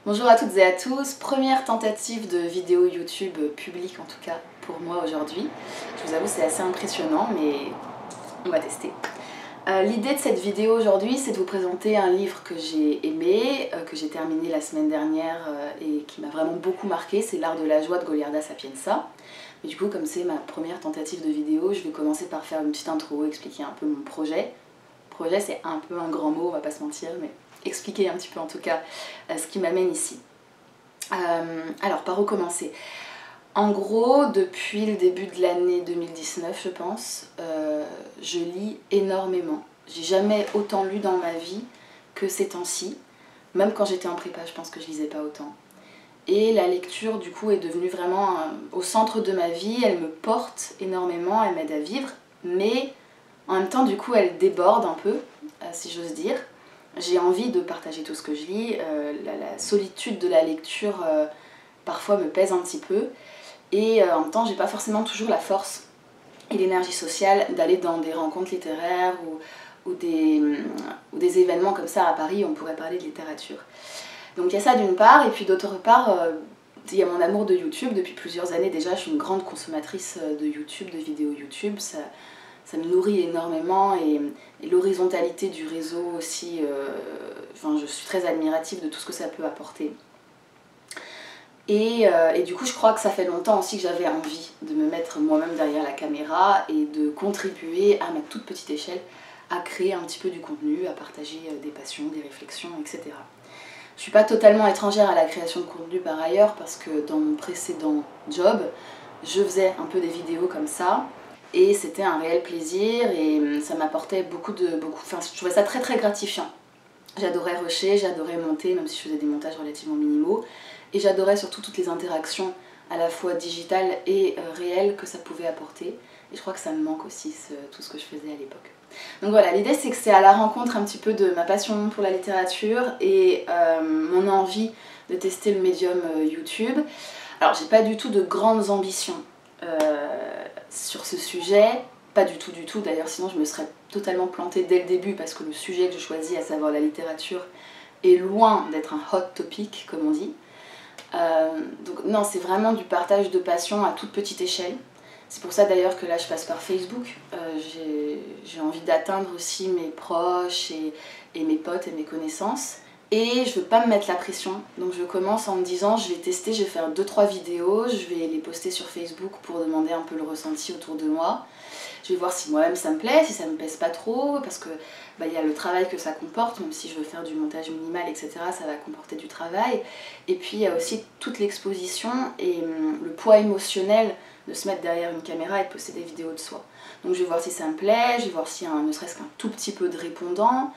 Bonjour à toutes et à tous, première tentative de vidéo YouTube publique en tout cas pour moi aujourd'hui. Je vous avoue c'est assez impressionnant mais on va tester. L'idée de cette vidéo aujourd'hui c'est de vous présenter un livre que j'ai aimé, que j'ai terminé la semaine dernière et qui m'a vraiment beaucoup marqué, c'est L'Art de la joie de Goliarda Sapienza. Mais du coup comme c'est ma première tentative de vidéo, je vais commencer par faire une petite intro, expliquer un peu mon projet. Projet c'est un peu un grand mot, on va pas se mentir, mais expliquer un petit peu en tout cas ce qui m'amène ici. Alors par où commencer? En gros, depuis le début de l'année 2019 je pense, je lis énormément. J'ai jamais autant lu dans ma vie que ces temps-ci. Même quand j'étais en prépa, je pense que je lisais pas autant. Et la lecture du coup est devenue vraiment au centre de ma vie, elle me porte énormément, elle m'aide à vivre, mais en même temps du coup elle déborde un peu, si j'ose dire. J'ai envie de partager tout ce que je lis, la solitude de la lecture parfois me pèse un petit peu, et en même temps j'ai pas forcément toujours la force et l'énergie sociale d'aller dans des rencontres littéraires ou des événements comme ça à Paris où on pourrait parler de littérature. Donc il y a ça d'une part, et puis d'autre part, il y a mon amour de YouTube. Depuis plusieurs années déjà, je suis une grande consommatrice de YouTube, de vidéos YouTube. Ça me nourrit énormément et l'horizontalité du réseau aussi, enfin, je suis très admirative de tout ce que ça peut apporter. Et du coup je crois que ça fait longtemps aussi que j'avais envie de me mettre moi-même derrière la caméra et de contribuer à ma toute petite échelle à créer un petit peu du contenu, à partager des passions, des réflexions, etc. Je suis pas totalement étrangère à la création de contenu par ailleurs parce que dans mon précédent job, je faisais un peu des vidéos comme ça et c'était un réel plaisir et ça m'apportait enfin je trouvais ça très très gratifiant. J'adorais rusher, j'adorais monter même si je faisais des montages relativement minimaux et j'adorais surtout toutes les interactions à la fois digitales et réelles que ça pouvait apporter et je crois que ça me manque aussi tout ce que je faisais à l'époque. Donc voilà, l'idée c'est que c'est à la rencontre un petit peu de ma passion pour la littérature et mon envie de tester le médium YouTube. Alors j'ai pas du tout de grandes ambitions sur ce sujet, pas du tout d'ailleurs, sinon je me serais totalement plantée dès le début parce que le sujet que je choisis, à savoir la littérature, est loin d'être un hot topic comme on dit. Donc non, c'est vraiment du partage de passion à toute petite échelle. C'est pour ça d'ailleurs que là je passe par Facebook. J'ai envie d'atteindre aussi mes proches et mes potes et mes connaissances. Et je veux pas me mettre la pression, donc je commence en me disant je vais tester, je vais faire 2-3 vidéos, je vais les poster sur Facebook pour demander un peu le ressenti autour de moi. Je vais voir si moi-même ça me plaît, si ça me pèse pas trop, parce que y a le travail que ça comporte, même si je veux faire du montage minimal, etc., ça va comporter du travail. Et puis il y a aussi toute l'exposition et le poids émotionnel de se mettre derrière une caméra et de poster des vidéos de soi. Donc je vais voir si ça me plaît, je vais voir s'il y a ne serait-ce qu'un tout petit peu de répondants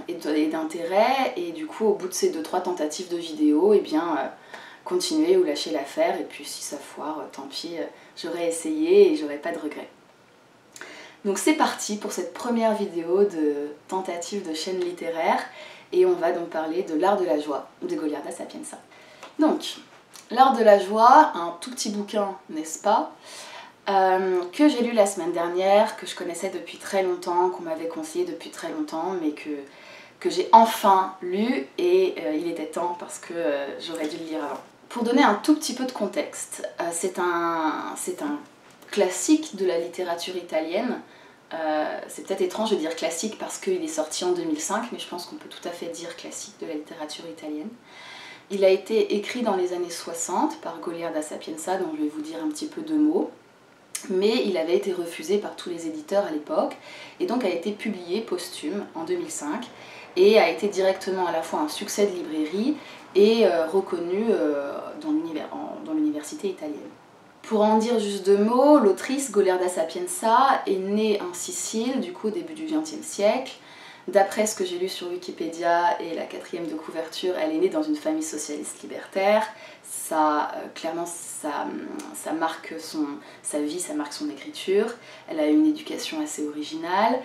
et d'intérêt, et du coup au bout de ces 2-3 tentatives de vidéo, continuer ou lâcher l'affaire, et puis si ça foire, tant pis, j'aurais essayé et j'aurais pas de regrets. Donc c'est parti pour cette première vidéo de tentative de chaîne littéraire, et on va donc parler de L'Art de la joie de Goliarda Sapienza. Donc, L'Art de la joie, un tout petit bouquin, n'est-ce pas, que j'ai lu la semaine dernière, que je connaissais depuis très longtemps, qu'on m'avait conseillé depuis très longtemps, mais que j'ai enfin lu, et il était temps parce que j'aurais dû le lire avant. Pour donner un tout petit peu de contexte, c'est un classique de la littérature italienne. C'est peut-être étrange de dire classique parce qu'il est sorti en 2005, mais je pense qu'on peut tout à fait dire classique de la littérature italienne. Il a été écrit dans les années 60 par Goliarda Sapienza, dont je vais vous dire un petit peu de mots, mais il avait été refusé par tous les éditeurs à l'époque, et donc a été publié posthume en 2005, et a été directement à la fois un succès de librairie et reconnu dans l'université italienne. Pour en dire juste 2 mots, l'autrice Goliarda Sapienza est née en Sicile, du coup au début du XXe siècle. D'après ce que j'ai lu sur Wikipédia et la 4e de couverture, elle est née dans une famille socialiste libertaire. Clairement, ça marque sa vie, ça marque son écriture. Elle a eu une éducation assez originale.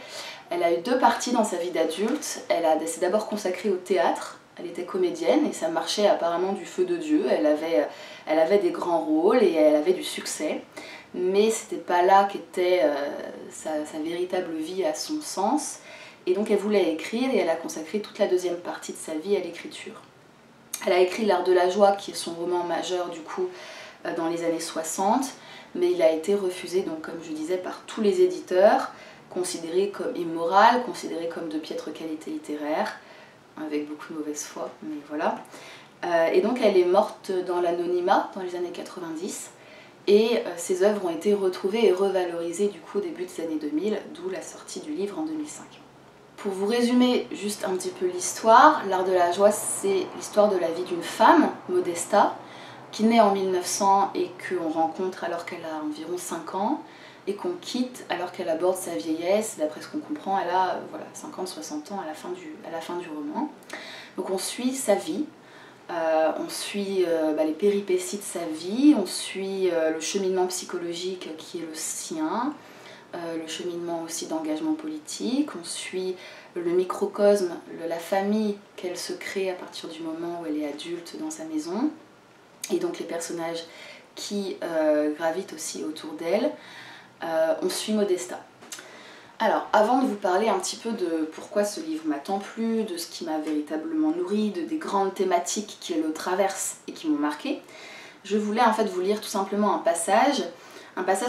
Elle a eu 2 parties dans sa vie d'adulte. Elle s'est d'abord consacrée au théâtre. Elle était comédienne et ça marchait apparemment du feu de Dieu. Elle avait des grands rôles et elle avait du succès. Mais c'était pas là qu'était sa véritable vie à son sens. Et donc elle voulait écrire et elle a consacré toute la 2e partie de sa vie à l'écriture. Elle a écrit L'Art de la joie, qui est son roman majeur du coup dans les années 60, mais il a été refusé, donc comme je disais, par tous les éditeurs, considéré comme immoral, considéré comme de piètre qualité littéraire, avec beaucoup de mauvaise foi, mais voilà. Et donc elle est morte dans l'anonymat dans les années 90, et ses œuvres ont été retrouvées et revalorisées du coup au début des années 2000, d'où la sortie du livre en 2005. Pour vous résumer juste un petit peu l'histoire, L'Art de la joie, c'est l'histoire de la vie d'une femme, Modesta, qui naît en 1900 et qu'on rencontre alors qu'elle a environ 5 ans, et qu'on quitte alors qu'elle aborde sa vieillesse. D'après ce qu'on comprend, elle a 50-60 ans à la fin du roman. Donc on suit sa vie, on suit les péripéties de sa vie, on suit le cheminement psychologique qui est le sien, le cheminement aussi d'engagement politique, on suit le microcosme, la famille qu'elle se crée à partir du moment où elle est adulte dans sa maison, et donc les personnages qui gravitent aussi autour d'elle. On suit Modesta. Alors, avant de vous parler un petit peu de pourquoi ce livre m'a tant plu, de ce qui m'a véritablement nourri, des grandes thématiques qui le traversent et qui m'ont marqué, je voulais en fait vous lire tout simplement un passage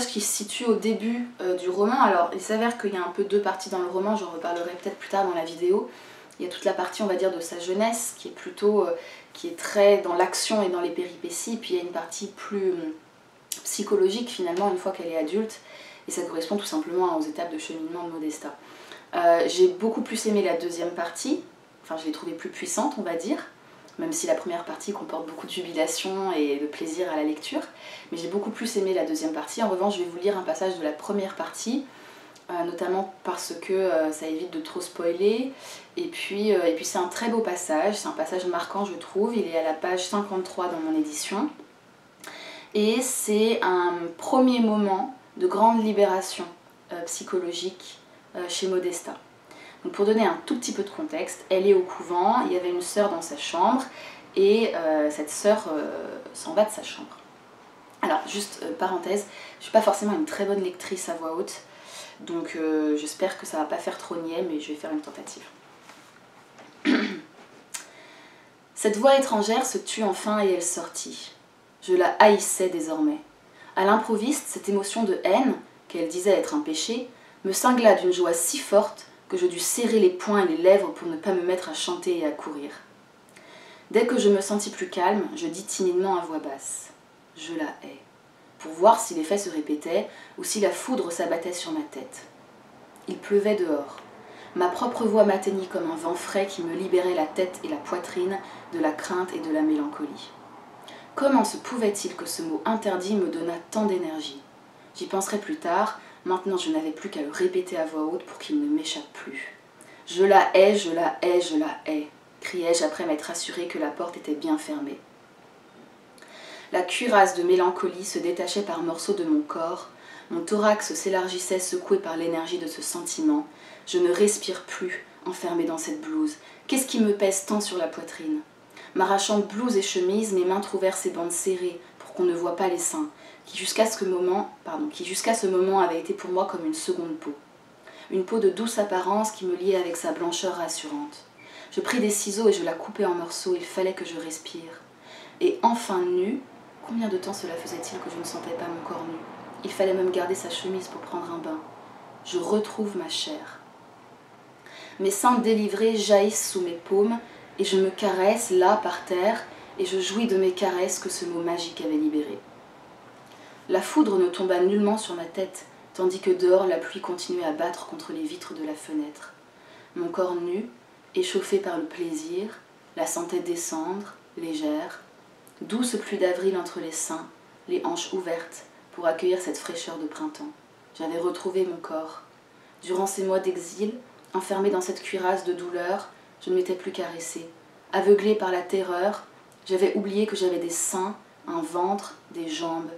qui se situe au début du roman. Alors, il s'avère qu'il y a un peu deux parties dans le roman, j'en reparlerai peut-être plus tard dans la vidéo. Il y a toute la partie, on va dire, de sa jeunesse, qui est plutôt, qui est très dans l'action et dans les péripéties, puis il y a une partie plus psychologique finalement, une fois qu'elle est adulte, et ça correspond tout simplement aux étapes de cheminement de Modesta. J'ai beaucoup plus aimé la deuxième partie, enfin je l'ai trouvée plus puissante on va dire, même si la première partie comporte beaucoup de jubilation et de plaisir à la lecture, mais j'ai beaucoup plus aimé la deuxième partie. En revanche, je vais vous lire un passage de la première partie, notamment parce que ça évite de trop spoiler, et puis c'est un très beau passage, c'est un passage marquant je trouve, il est à la page 53 dans mon édition, et c'est un premier moment de grande libération psychologique chez Modesta. Donc pour donner un tout petit peu de contexte, elle est au couvent, il y avait une sœur dans sa chambre, et cette sœur s'en va de sa chambre. Alors juste parenthèse, je ne suis pas forcément une très bonne lectrice à voix haute, donc j'espère que ça ne va pas faire trop niais, mais je vais faire une tentative. Cette voix étrangère se tut enfin et elle sortit. Je la haïssais désormais. À l'improviste, cette émotion de haine, qu'elle disait être un péché, me cingla d'une joie si forte que je dus serrer les poings et les lèvres pour ne pas me mettre à chanter et à courir. Dès que je me sentis plus calme, je dis timidement à voix basse « Je la hais », pour voir si l'effet se répétait ou si la foudre s'abattait sur ma tête. Il pleuvait dehors. Ma propre voix m'atteignit comme un vent frais qui me libérait la tête et la poitrine de la crainte et de la mélancolie. Comment se pouvait-il que ce mot interdit me donnât tant d'énergie? J'y penserai plus tard, maintenant je n'avais plus qu'à le répéter à voix haute pour qu'il ne m'échappe plus. « Je la hais, je la hais, je la hais », criai-je après m'être assuré que la porte était bien fermée. La cuirasse de mélancolie se détachait par morceaux de mon corps, mon thorax s'élargissait secoué par l'énergie de ce sentiment. Je ne respire plus, enfermée dans cette blouse. Qu'est-ce qui me pèse tant sur la poitrine? M'arrachant blouse et chemise, mes mains trouvèrent ces bandes serrées pour qu'on ne voie pas les seins, qui jusqu'à ce moment avait été pour moi comme une seconde peau. Une peau de douce apparence qui me liait avec sa blancheur rassurante. Je pris des ciseaux et je la coupai en morceaux, il fallait que je respire. Et enfin nue, combien de temps cela faisait-il que je ne sentais pas mon corps nu? Il fallait même garder sa chemise pour prendre un bain. Je retrouve ma chair. Mes seins délivrés jaillissent sous mes paumes, et je me caresse là par terre, et je jouis de mes caresses que ce mot magique avait libérées. La foudre ne tomba nullement sur ma tête, tandis que dehors la pluie continuait à battre contre les vitres de la fenêtre. Mon corps nu, échauffé par le plaisir, la sentais descendre, légère, douce pluie d'avril entre les seins, les hanches ouvertes pour accueillir cette fraîcheur de printemps. J'avais retrouvé mon corps. Durant ces mois d'exil, enfermée dans cette cuirasse de douleur, je ne m'étais plus caressée. Aveuglée par la terreur, j'avais oublié que j'avais des seins, un ventre, des jambes.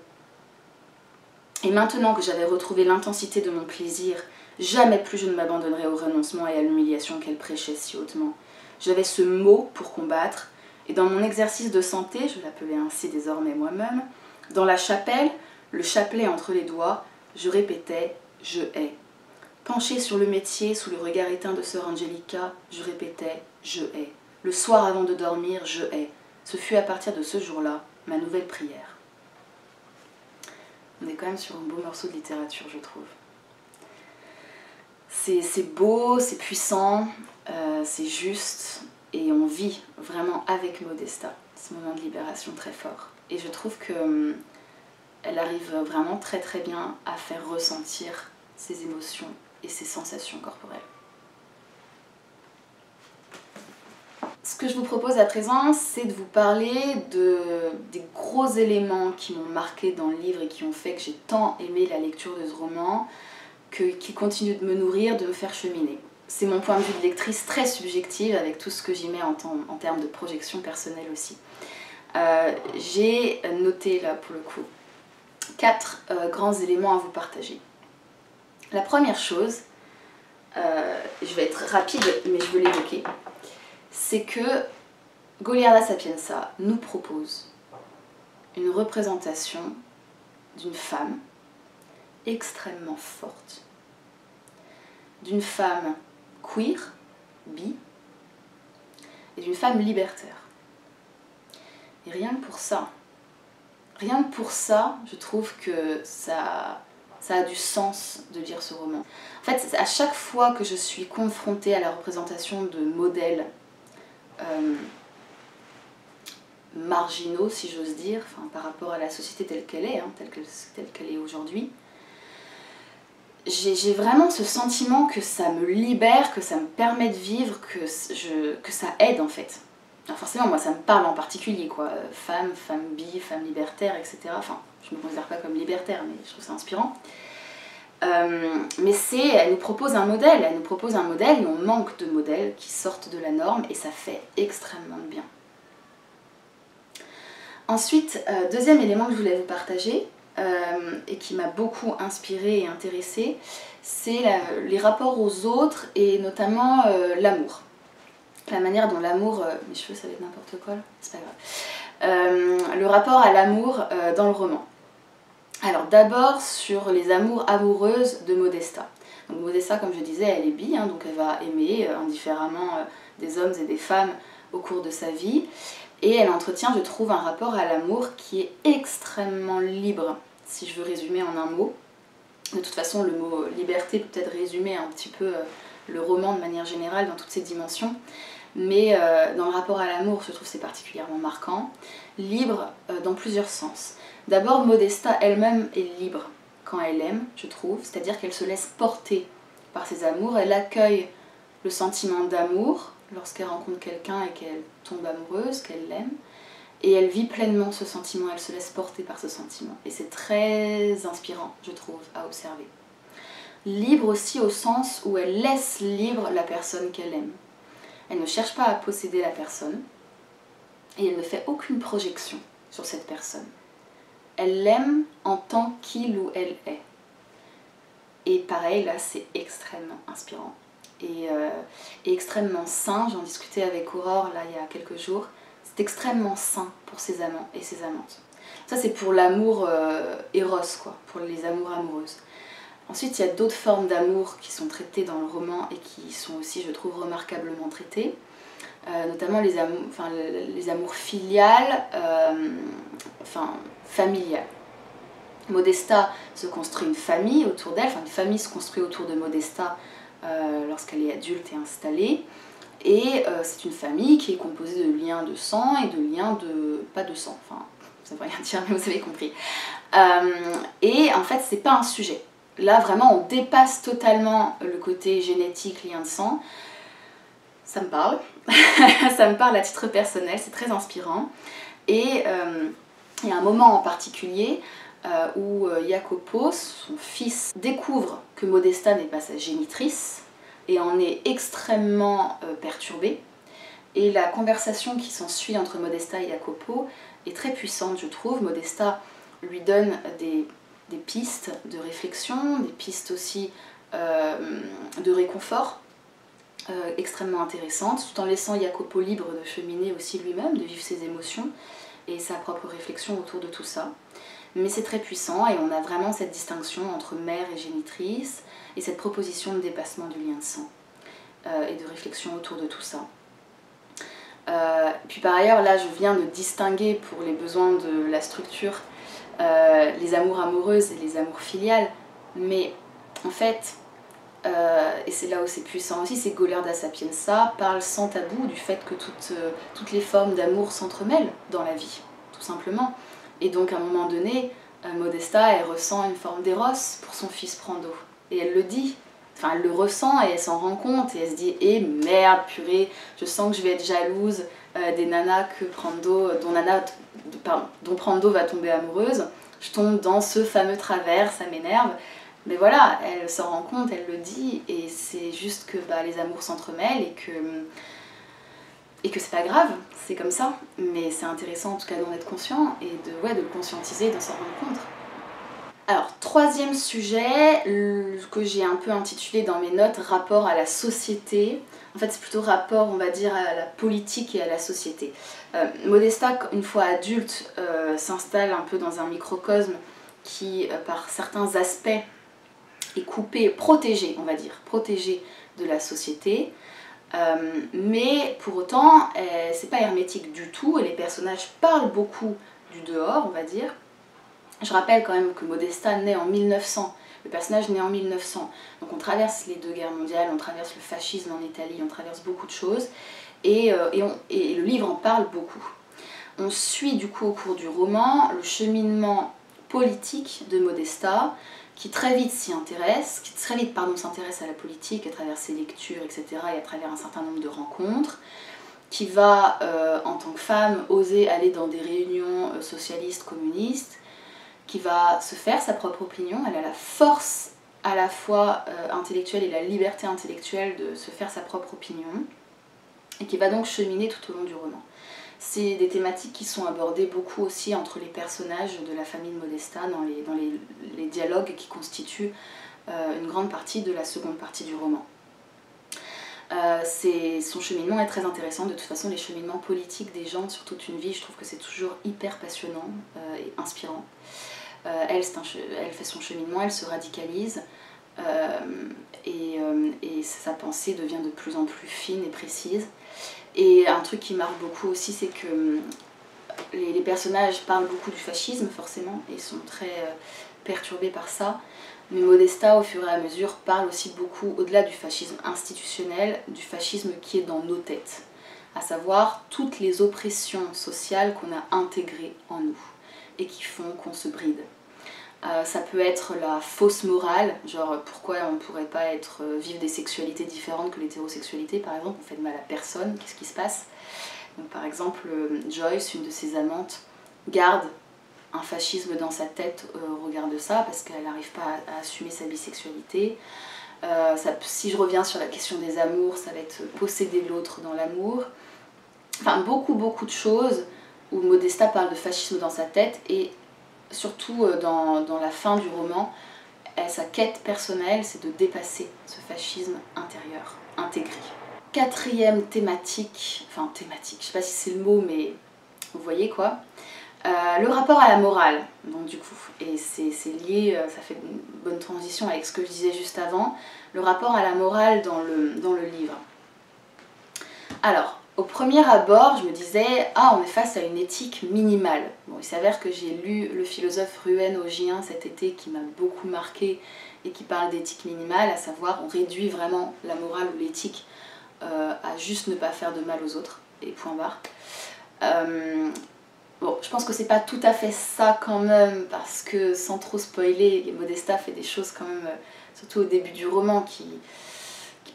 Et maintenant que j'avais retrouvé l'intensité de mon plaisir, jamais plus je ne m'abandonnerais au renoncement et à l'humiliation qu'elle prêchait si hautement. J'avais ce mot pour combattre, et dans mon exercice de santé, je l'appelais ainsi désormais moi-même, dans la chapelle, le chapelet entre les doigts, je répétais « je hais ». Penchée sur le métier, sous le regard éteint de sœur Angelica, je répétais « je hais ». Le soir avant de dormir, je hais. Ce fut à partir de ce jour-là ma nouvelle prière. On est quand même sur un beau morceau de littérature, je trouve. C'est beau, c'est puissant, c'est juste, et on vit vraiment avec Modesta ce moment de libération très fort. Et je trouve que elle arrive vraiment très très bien à faire ressentir ses émotions et ses sensations corporelles. Ce que je vous propose à présent, c'est de vous parler des gros éléments qui m'ont marqué dans le livre et qui ont fait que j'ai tant aimé la lecture de ce roman, qui continuent de me nourrir, de me faire cheminer. C'est mon point de vue de lectrice très subjective avec tout ce que j'y mets en termes de projection personnelle aussi. J'ai noté là pour le coup 4 grands éléments à vous partager. La première chose, je vais être rapide mais je veux l'évoquer, c'est que Goliarda Sapienza nous propose une représentation d'une femme extrêmement forte, d'une femme queer, bi, et d'une femme libertaire. Et rien que pour ça, je trouve que ça a du sens de lire ce roman. En fait, à chaque fois que je suis confrontée à la représentation de modèles marginaux, si j'ose dire, enfin, par rapport à la société telle qu'elle est, telle qu'elle est aujourd'hui, j'ai vraiment ce sentiment que ça me libère, que ça me permet de vivre, que ça aide en fait. Alors forcément, moi ça me parle en particulier, quoi. Femme bi, femme libertaire, etc. Enfin, je me considère pas comme libertaire, mais je trouve ça inspirant. Mais elle nous propose un modèle, et on manque de modèles qui sortent de la norme, et ça fait extrêmement bien. Ensuite, deuxième élément que je voulais vous partager, et qui m'a beaucoup inspirée et intéressée, c'est les rapports aux autres, et notamment l'amour. La manière dont l'amour... mes cheveux ça va être n'importe quoi, c'est pas grave. Le rapport à l'amour dans le roman. Alors d'abord sur les amours amoureuses de Modesta. Donc Modesta, comme je disais, elle est bi, hein, donc elle va aimer indifféremment des hommes et des femmes au cours de sa vie. Et elle entretient, je trouve, un rapport à l'amour qui est extrêmement libre, si je veux résumer en un mot. De toute façon, le mot liberté peut peut-être résumer un petit peu le roman de manière générale dans toutes ses dimensions. Mais dans le rapport à l'amour, je trouve que c'est particulièrement marquant. Libre dans plusieurs sens. D'abord, Modesta elle-même est libre quand elle aime, je trouve, c'est-à-dire qu'elle se laisse porter par ses amours, elle accueille le sentiment d'amour lorsqu'elle rencontre quelqu'un et qu'elle tombe amoureuse, qu'elle l'aime, et elle vit pleinement ce sentiment, elle se laisse porter par ce sentiment. Et c'est très inspirant, je trouve, à observer. Libre aussi au sens où elle laisse libre la personne qu'elle aime. Elle ne cherche pas à posséder la personne et elle ne fait aucune projection sur cette personne. Elle l'aime en tant qu'il ou elle est. Et pareil, là, c'est extrêmement inspirant et extrêmement sain. J'en discutais avec Aurore là, il y a quelques jours. C'est extrêmement sain pour ses amants et ses amantes. Ça, c'est pour l'amour éros, quoi, pour les amours amoureuses. Ensuite, il y a d'autres formes d'amour qui sont traitées dans le roman et qui sont aussi, je trouve, remarquablement traitées. Notamment les amours filiales, familiales. Modesta se construit une famille autour d'elle, enfin une famille se construit autour de Modesta lorsqu'elle est adulte et installée. Et c'est une famille qui est composée de liens de sang et de liens de... pas de sang, enfin ça veut rien dire mais vous avez compris. Et en fait c'est pas un sujet. Là vraiment on dépasse totalement le côté génétique, lien de sang. Ça me parle, ça me parle à titre personnel, c'est très inspirant. Et il y a un moment en particulier où Jacopo, son fils, découvre que Modesta n'est pas sa génitrice et en est extrêmement perturbé. Et la conversation qui s'ensuit entre Modesta et Jacopo est très puissante, je trouve. Modesta lui donne des pistes de réflexion, des pistes aussi de réconfort extrêmement intéressantes, tout en laissant Jacopo libre de cheminer aussi lui-même, de vivre ses émotions et sa propre réflexion autour de tout ça. Mais c'est très puissant et on a vraiment cette distinction entre mère et génitrice et cette proposition de dépassement du lien de sang et de réflexion autour de tout ça. Puis par ailleurs, là je viens de distinguer pour les besoins de la structure les amours amoureuses et les amours filiales, mais en fait, et c'est là où c'est puissant aussi, c'est que Golerda Sapienza parle sans tabou du fait que toutes les formes d'amour s'entremêlent dans la vie, tout simplement. Et donc à un moment donné, Modesta, elle ressent une forme d'éros pour son fils Prando. Et elle le dit, enfin elle le ressent et elle s'en rend compte et elle se dit « Eh merde, purée, je sens que je vais être jalouse des nanas que dont Prando va tomber amoureuse. Je tombe dans ce fameux travers, ça m'énerve. » Mais voilà, elle s'en rend compte, elle le dit, et c'est juste que les amours s'entremêlent et que c'est pas grave, c'est comme ça. Mais c'est intéressant en tout cas d'en être conscient et de le conscientiser, d'en s'en rendre compte. Alors, troisième sujet que j'ai un peu intitulé dans mes notes, rapport à la société. En fait, c'est plutôt rapport, on va dire, à la politique et à la société. Modesta, une fois adulte, s'installe un peu dans un microcosme qui, par certains aspects, est coupé, protégé, on va dire, protégé de la société. Mais pour autant, c'est pas hermétique du tout et les personnages parlent beaucoup du dehors, on va dire. Je rappelle quand même que Modesta naît en 1900, le personnage naît en 1900, donc on traverse les 2 guerres mondiales, on traverse le fascisme en Italie, on traverse beaucoup de choses, et le livre en parle beaucoup. On suit du coup au cours du roman le cheminement politique de Modesta, qui très vite s'intéresse à la politique à travers ses lectures, etc., et à travers un certain nombre de rencontres, qui va, en tant que femme, oser aller dans des réunions socialistes, communistes, qui va se faire sa propre opinion. Elle a la force à la fois intellectuelle et la liberté intellectuelle de se faire sa propre opinion, et qui va donc cheminer tout au long du roman. C'est des thématiques qui sont abordées beaucoup aussi entre les personnages de la famille de Modesta dans les dialogues qui constituent une grande partie de la seconde partie du roman. Son cheminement est très intéressant. De toute façon, les cheminements politiques des gens sur toute une vie, je trouve que c'est toujours hyper passionnant et inspirant. Elle fait son cheminement, elle se radicalise et sa pensée devient de plus en plus fine et précise. Et un truc qui marque beaucoup aussi, c'est que les personnages parlent beaucoup du fascisme forcément et sont très perturbés par ça. Mais Modesta, au fur et à mesure, parle aussi beaucoup, au-delà du fascisme institutionnel, du fascisme qui est dans nos têtes, à savoir toutes les oppressions sociales qu'on a intégrées en nous et qui font qu'on se bride. Ça peut être la fausse morale, genre pourquoi on ne pourrait pas vivre des sexualités différentes que l'hétérosexualité par exemple, on fait de mal à personne, qu'est-ce qui se passe? Donc, par exemple, Joyce, une de ses amantes, garde un fascisme dans sa tête au regard de ça, parce qu'elle n'arrive pas à assumer sa bisexualité. Si je reviens sur la question des amours, ça va être posséder l'autre dans l'amour. Enfin, beaucoup de choses où Modesta parle de fascisme dans sa tête, et surtout dans la fin du roman, sa quête personnelle, c'est de dépasser ce fascisme intérieur, intégré. Quatrième thématique, je sais pas si c'est le mot, mais vous voyez quoi, le rapport à la morale, donc du coup, et c'est lié, ça fait une bonne transition avec ce que je disais juste avant, le rapport à la morale dans le livre. Alors, au premier abord, je me disais, on est face à une éthique minimale. Bon, il s'avère que j'ai lu le philosophe Ruben Augien cet été, qui m'a beaucoup marqué et qui parle d'éthique minimale, à savoir, on réduit vraiment la morale ou l'éthique à juste ne pas faire de mal aux autres, et point barre. Bon, je pense que c'est pas tout à fait ça quand même, parce que sans trop spoiler, Modesta fait des choses quand même, surtout au début du roman, qui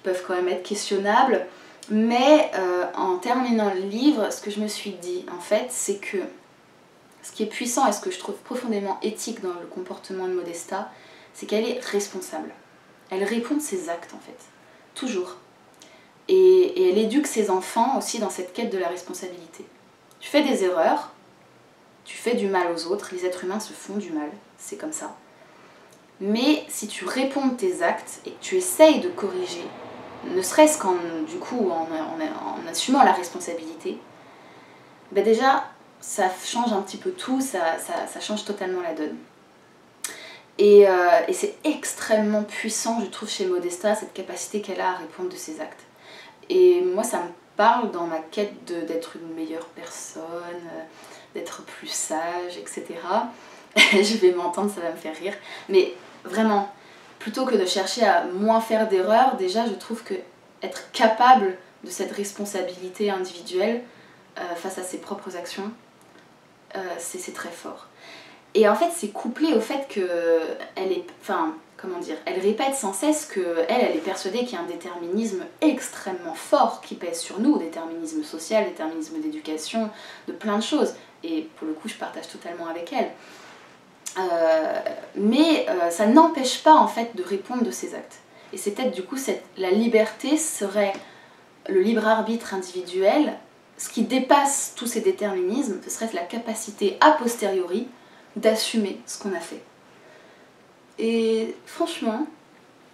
peuvent quand même être questionnables. Mais en terminant le livre, ce que je me suis dit, en fait, c'est que ce qui est puissant et ce que je trouve profondément éthique dans le comportement de Modesta, c'est qu'elle est responsable. Elle répond de ses actes, en fait. Toujours. Et elle éduque ses enfants aussi dans cette quête de la responsabilité. Tu fais des erreurs, tu fais du mal aux autres, les êtres humains se font du mal, c'est comme ça. Mais si tu réponds de tes actes et que tu essayes de corriger, ne serait-ce qu'en assumant la responsabilité, déjà ça change un petit peu tout, ça change totalement la donne. Et c'est extrêmement puissant, je trouve, chez Modesta, cette capacité qu'elle a à répondre de ses actes. Et moi, ça me parle dans ma quête d'être une meilleure personne, d'être plus sage, etc. Je vais m'entendre, ça va me faire rire. Mais vraiment, plutôt que de chercher à moins faire d'erreurs, déjà je trouve que être capable de cette responsabilité individuelle face à ses propres actions, c'est très fort. Et en fait c'est couplé au fait qu'elle est... Enfin, comment dire, elle répète sans cesse qu'elle est persuadée qu'il y a un déterminisme extrêmement fort qui pèse sur nous, déterminisme social, déterminisme d'éducation, de plein de choses. Et pour le coup je partage totalement avec elle. Mais ça n'empêche pas en fait de répondre de ses actes. Et c'est peut-être du coup la liberté serait le libre arbitre individuel. Ce qui dépasse tous ces déterminismes, ce serait la capacité a posteriori d'assumer ce qu'on a fait. Et franchement,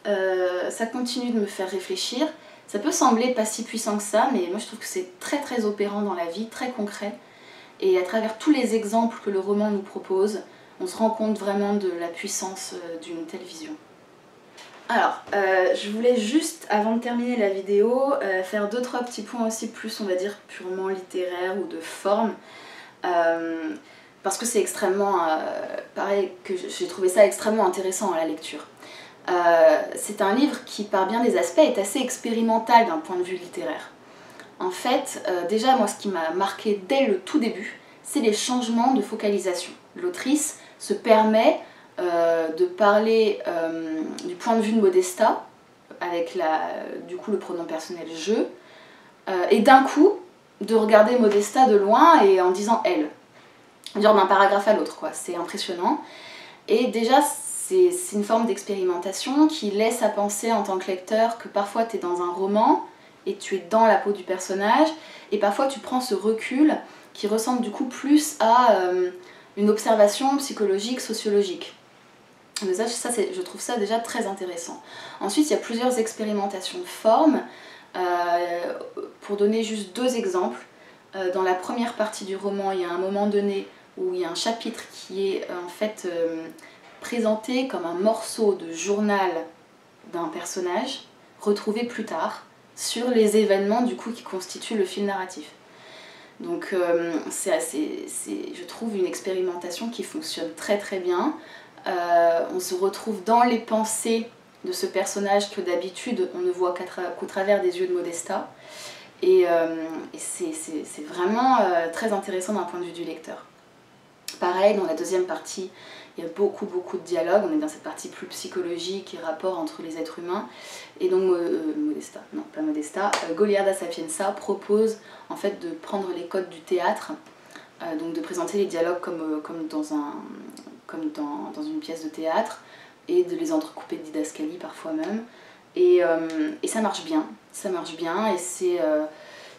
ça continue de me faire réfléchir. Ça peut sembler pas si puissant que ça, mais moi je trouve que c'est très très opérant dans la vie, très concret. Et à travers tous les exemples que le roman nous propose, on se rend compte vraiment de la puissance d'une telle vision. Alors, je voulais juste, avant de terminer la vidéo, faire 2-3 petits points aussi plus, on va dire, purement littéraires ou de forme. Parce que c'est extrêmement, pareil, que j'ai trouvé ça extrêmement intéressant à la lecture. C'est un livre qui, par bien des aspects, est assez expérimental d'un point de vue littéraire. En fait, déjà, moi, ce qui m'a marqué dès le tout début, c'est les changements de focalisation. L'autrice se permet de parler du point de vue de Modesta, avec du coup le pronom personnel « je », et d'un coup, de regarder Modesta de loin et en disant « elle ». Genre d'un paragraphe à l'autre, quoi. C'est impressionnant. Et déjà, c'est une forme d'expérimentation qui laisse à penser en tant que lecteur que parfois tu es dans un roman et tu es dans la peau du personnage, et parfois tu prends ce recul qui ressemble du coup plus à une observation psychologique, sociologique. Mais ça, je trouve ça déjà très intéressant. Ensuite, il y a plusieurs expérimentations de formes. Pour donner juste 2 exemples, dans la première partie du roman, il y a un moment donné où il y a un chapitre qui est en fait présenté comme un morceau de journal d'un personnage retrouvé plus tard sur les événements du coup qui constituent le fil narratif. Donc je trouve une expérimentation qui fonctionne très très bien. On se retrouve dans les pensées de ce personnage que d'habitude on ne voit qu'au travers des yeux de Modesta. Et c'est vraiment très intéressant d'un point de vue du lecteur. Pareil, dans la deuxième partie, il y a beaucoup de dialogues. On est dans cette partie plus psychologique et rapport entre les êtres humains. Et donc Goliarda Sapienza propose en fait de prendre les codes du théâtre, donc de présenter les dialogues comme dans une pièce de théâtre, et de les entrecouper de didascalies parfois même. Et ça marche bien, et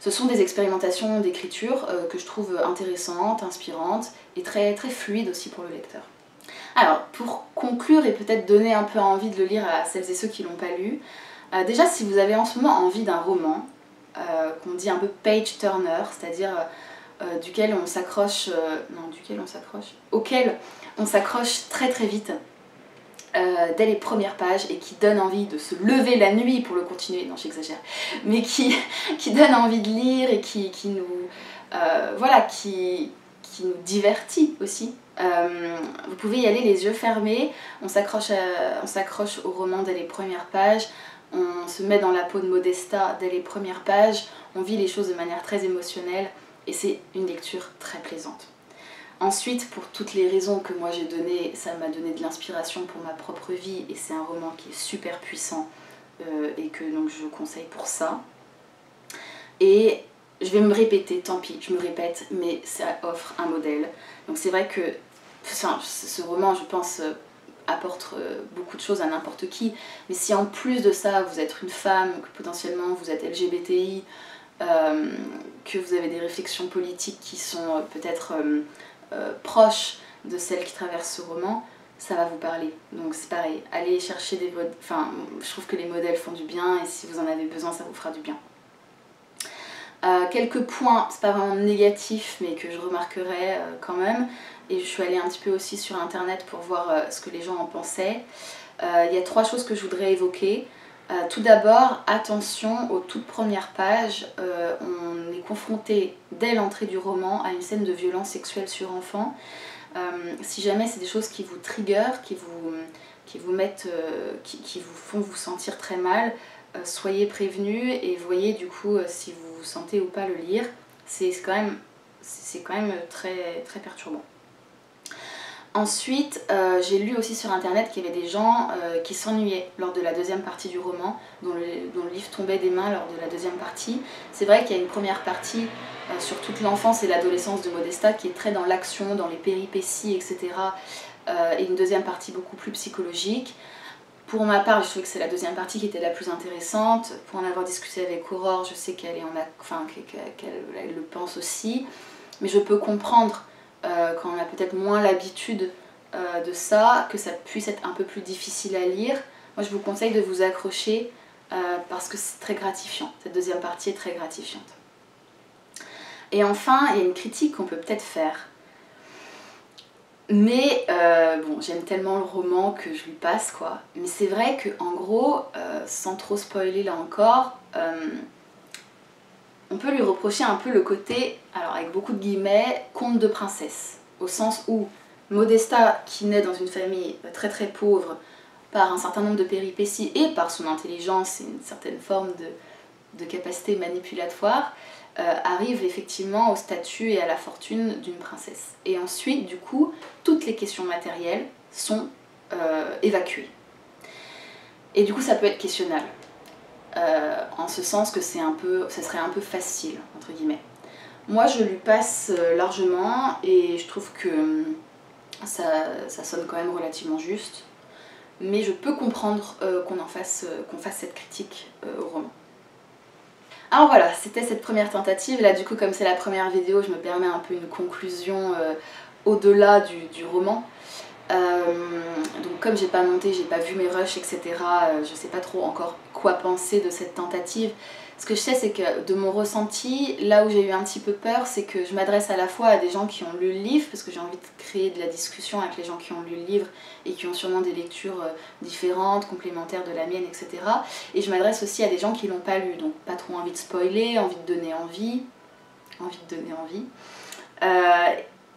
ce sont des expérimentations d'écriture que je trouve intéressantes, inspirantes et très, très fluides aussi pour le lecteur. Alors, pour conclure et peut-être donner un peu envie de le lire à celles et ceux qui ne l'ont pas lu, déjà si vous avez en ce moment envie d'un roman, qu'on dit un peu page turner, c'est-à-dire auquel on s'accroche très très vite, dès les premières pages, et qui donne envie de se lever la nuit pour le continuer, non j'exagère, mais qui donne envie de lire et qui nous divertit aussi. Vous pouvez y aller les yeux fermés, on s'accroche au roman dès les premières pages, on se met dans la peau de Modesta dès les premières pages, on vit les choses de manière très émotionnelle et c'est une lecture très plaisante. Ensuite, pour toutes les raisons que moi j'ai données, ça m'a donné de l'inspiration pour ma propre vie et c'est un roman qui est super puissant et que donc je conseille pour ça. Et je vais me répéter, tant pis, je me répète, mais ça offre un modèle. Donc c'est vrai que ce roman, je pense, apporte beaucoup de choses à n'importe qui, mais si en plus de ça, vous êtes une femme, que potentiellement vous êtes LGBTI, que vous avez des réflexions politiques qui sont peut-être proches de celles qui traversent ce roman, ça va vous parler. Donc c'est pareil, allez chercher des modèles, je trouve que les modèles font du bien et si vous en avez besoin, ça vous fera du bien. Quelques points, c'est pas vraiment négatif, mais que je remarquerai quand même, et je suis allée un petit peu aussi sur internet pour voir ce que les gens en pensaient. Il y a 3 choses que je voudrais évoquer. Tout d'abord, attention aux toutes premières pages, on est confronté dès l'entrée du roman à une scène de violence sexuelle sur enfant. Si jamais c'est des choses qui vous trigger, qui vous mettent, qui vous font vous sentir très mal, soyez prévenus et voyez du coup si vous vous sentez ou pas le lire. C'est quand même très, très perturbant. Ensuite, j'ai lu aussi sur internet qu'il y avait des gens qui s'ennuyaient lors de la deuxième partie du roman, dont le livre tombait des mains lors de la deuxième partie. C'est vrai qu'il y a une première partie sur toute l'enfance et l'adolescence de Modesta qui est très dans l'action, dans les péripéties, etc. Et une deuxième partie beaucoup plus psychologique. Pour ma part, je trouvais que c'est la deuxième partie qui était la plus intéressante. Pour en avoir discuté avec Aurore, je sais qu'elle le pense aussi. Mais je peux comprendre, quand on a peut-être moins l'habitude de ça, que ça puisse être un peu plus difficile à lire. Moi, je vous conseille de vous accrocher parce que c'est très gratifiant. Cette deuxième partie est très gratifiante. Et enfin, il y a une critique qu'on peut peut-être faire. Mais bon, j'aime tellement le roman que je lui passe, quoi. Mais c'est vrai qu'en gros, sans trop spoiler là encore, on peut lui reprocher un peu le côté, alors avec beaucoup de guillemets, conte de princesse. Au sens où Modesta, qui naît dans une famille très très pauvre, par un certain nombre de péripéties et par son intelligence et une certaine forme de capacité manipulatoire, arrive effectivement au statut et à la fortune d'une princesse. Et ensuite, du coup, toutes les questions matérielles sont évacuées. Et du coup, ça peut être questionnable. En ce sens que ça serait un peu facile, entre guillemets. Moi, je lui passe largement et je trouve que ça sonne quand même relativement juste. Mais je peux comprendre qu'on fasse cette critique au roman. Alors voilà, c'était cette première tentative. Là du coup, comme c'est la première vidéo, je me permets un peu une conclusion au-delà du roman. Donc comme j'ai pas monté, j'ai pas vu mes rushs, etc. Je sais pas trop encore quoi penser de cette tentative. Ce que je sais, c'est que de mon ressenti, là où j'ai eu un petit peu peur, c'est que je m'adresse à la fois à des gens qui ont lu le livre, parce que j'ai envie de créer de la discussion avec les gens qui ont lu le livre et qui ont sûrement des lectures différentes, complémentaires de la mienne, etc. Et je m'adresse aussi à des gens qui l'ont pas lu, donc pas trop envie de spoiler, envie de donner envie.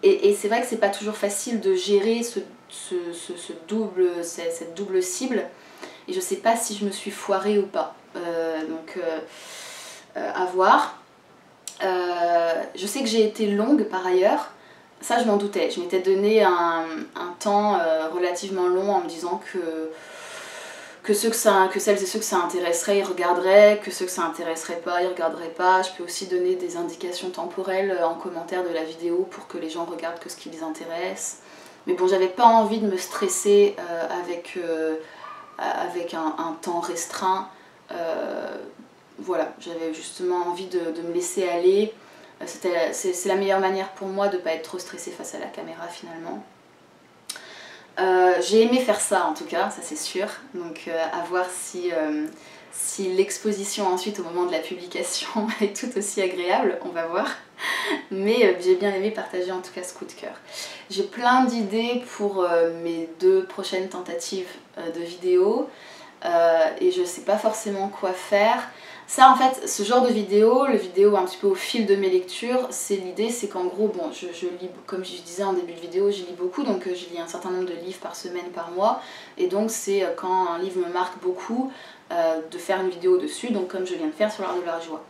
Et c'est vrai que c'est pas toujours facile de gérer cette double cible, et je sais pas si je me suis foirée ou pas. À voir. Je sais que j'ai été longue par ailleurs, ça je m'en doutais. Je m'étais donné un temps relativement long en me disant que celles et ceux que ça intéresserait, ils regarderaient, que ceux que ça intéresserait pas, ils regarderaient pas. Je peux aussi donner des indications temporelles en commentaire de la vidéo pour que les gens regardent que ce qui les intéresse. Mais bon, j'avais pas envie de me stresser avec un temps restreint. Voilà, j'avais justement envie de me laisser aller. C'est la meilleure manière pour moi de ne pas être trop stressée face à la caméra finalement. J'ai aimé faire ça en tout cas, ça c'est sûr. Donc à voir si l'exposition ensuite au moment de la publication est tout aussi agréable, on va voir. Mais j'ai bien aimé partager en tout cas ce coup de cœur. J'ai plein d'idées pour mes 2 prochaines tentatives de vidéos. Et je sais pas forcément quoi faire. Ça en fait, ce genre de vidéo, le vidéo un petit peu au fil de mes lectures, c'est l'idée, c'est qu'en gros, bon, je lis, comme je disais en début de vidéo, je lis beaucoup, donc je lis un certain nombre de livres par semaine, par mois, et donc c'est quand un livre me marque beaucoup, de faire une vidéo dessus, donc comme je viens de faire sur l'art de la joie.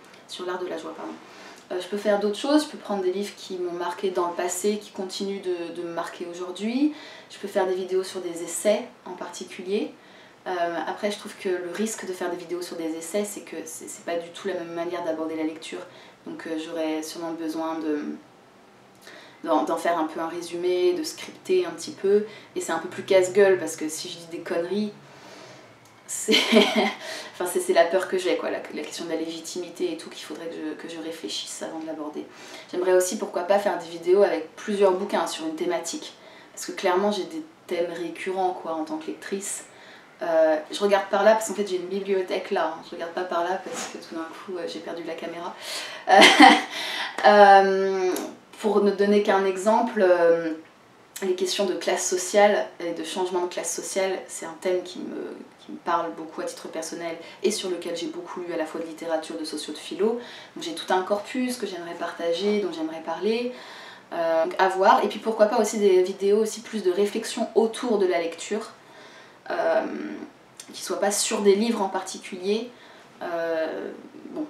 Je peux faire d'autres choses, je peux prendre des livres qui m'ont marqué dans le passé, qui continuent de me marquer aujourd'hui, je peux faire des vidéos sur des essais en particulier. Après je trouve que le risque de faire des vidéos sur des essais, c'est que c'est pas du tout la même manière d'aborder la lecture, donc j'aurais sûrement besoin d'en faire un peu un résumé, de scripter un petit peu, et c'est un peu plus casse-gueule parce que si je dis des conneries, c'est enfin, c'est la peur que j'ai, quoi, la question de la légitimité et tout, qu'il faudrait que je réfléchisse avant de l'aborder. J'aimerais aussi, pourquoi pas, faire des vidéos avec plusieurs bouquins sur une thématique, parce que clairement j'ai des thèmes récurrents, quoi, en tant que lectrice. Je regarde par là parce qu'en fait j'ai une bibliothèque là, hein. Je regarde pas par là parce que tout d'un coup j'ai perdu la caméra. Pour ne donner qu'un exemple, les questions de classe sociale et de changement de classe sociale, c'est un thème qui me parle beaucoup à titre personnel et sur lequel j'ai beaucoup lu à la fois de littérature, de socio, de philo. Donc j'ai tout un corpus que j'aimerais partager, dont j'aimerais parler, donc à voir. Et puis pourquoi pas aussi des vidéos aussi plus de réflexion autour de la lecture, qui ne soient pas sur des livres en particulier. Bon.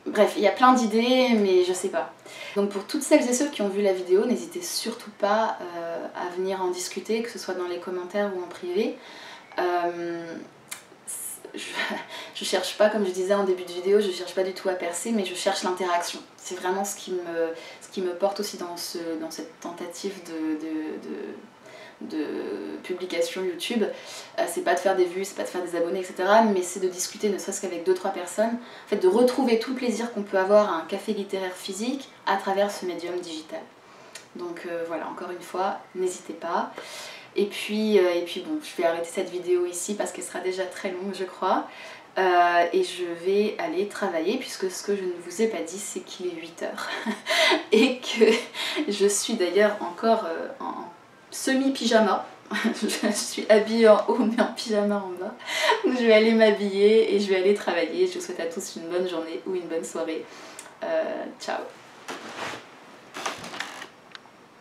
Bref, il y a plein d'idées, mais je sais pas. Donc pour toutes celles et ceux qui ont vu la vidéo, n'hésitez surtout pas à venir en discuter, que ce soit dans les commentaires ou en privé. Je cherche pas, comme je disais en début de vidéo, je cherche pas du tout à percer, mais je cherche l'interaction. C'est vraiment ce qui me porte aussi dans cette tentative de publication YouTube. C'est pas de faire des vues, c'est pas de faire des abonnés, etc. Mais c'est de discuter ne serait-ce qu'avec 2-3 personnes. En fait, de retrouver tout le plaisir qu'on peut avoir à un café littéraire physique à travers ce médium digital. Donc voilà, encore une fois, n'hésitez pas. Et puis bon, je vais arrêter cette vidéo ici parce qu'elle sera déjà très longue, je crois. Et je vais aller travailler, puisque ce que je ne vous ai pas dit, c'est qu'il est 8 h et que je suis d'ailleurs encore en semi-pyjama. Je suis habillée en haut mais en pyjama en bas. Donc je vais aller m'habiller et je vais aller travailler. Je vous souhaite à tous une bonne journée ou une bonne soirée. Ciao.